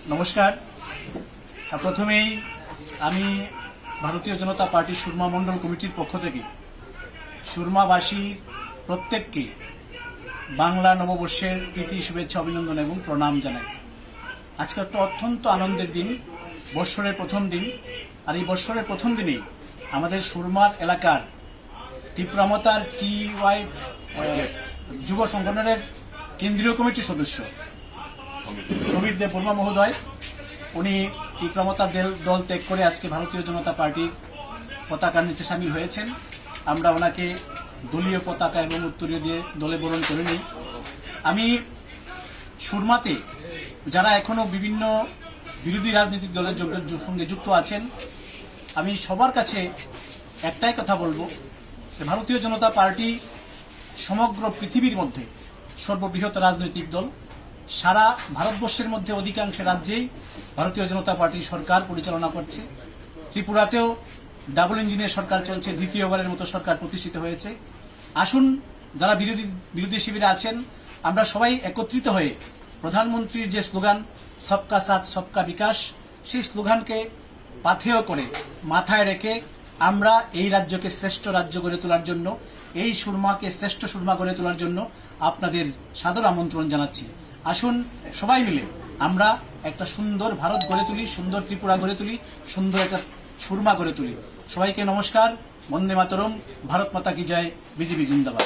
নমস্কার। প্রথমেই আমি ভারতীয় জনতা পার্টি সুরমা মণ্ডল কমিটির পক্ষ থেকে সুরমাবাসী প্রত্যেককে বাংলা নববর্ষের প্রীতি শুভেচ্ছা অভিনন্দন এবং প্রণাম জানাই। আজকে একটা অত্যন্ত আনন্দের দিন, বৎসরের প্রথম দিন। আর এই বৎসরের প্রথম দিনেই আমাদের সুরমার এলাকার তীপ্রামতার টি-ওয়াইফ যুব সংগঠনের কেন্দ্রীয় কমিটির সদস্য সমীর দেববর্মা মহোদয়, উনি তীপ্রামতা দল ত্যাগ করে আজকে ভারতীয় জনতা পার্টির পতাকার নিচে সামিল হয়েছেন। আমরা ওনাকে দলীয় পতাকা এবং উত্তরীয় দিয়ে দলে বরণ করে নিই। আমি সুরমাতে যারা এখনো বিভিন্ন বিরোধী রাজনৈতিক দলের সঙ্গে যুক্ত আছেন, আমি সবার কাছে একটাই কথা বলবো যে ভারতীয় জনতা পার্টি সমগ্র পৃথিবীর মধ্যে সর্ববৃহৎ রাজনৈতিক দল। সারা ভারতবর্ষের মধ্যে অধিকাংশ রাজ্যেই ভারতীয় জনতা পার্টি সরকার পরিচালনা করছে। ত্রিপুরাতেও ডাবল ইঞ্জিনের সরকার চলছে, দ্বিতীয়বারের মতো সরকার প্রতিষ্ঠিত হয়েছে। আসুন, যারা বিরোধী শিবিরে আছেন, আমরা সবাই একত্রিত হয়ে প্রধানমন্ত্রীর যে স্লোগান সবকা সাথ সবকা বিকাশ, সেই স্লোগানকে পাথেয় করে মাথায় রেখে আমরা এই রাজ্যকে শ্রেষ্ঠ রাজ্য গড়ে তোলার জন্য, এই সুরমাকে শ্রেষ্ঠ সুরমা গড়ে তোলার জন্য আপনাদের সাদর আমন্ত্রণ জানাচ্ছি। আসুন সবাই মিলে আমরা একটা সুন্দর ভারত গড়ে তুলি, সুন্দর ত্রিপুরা গড়ে তুলি, সুন্দর একটা সুরমা গড়ে তুলি। সবাইকে নমস্কার। বন্দে মাতরম। ভারত মাতা কি জয়। বিজেপি জিন্দাবাদ।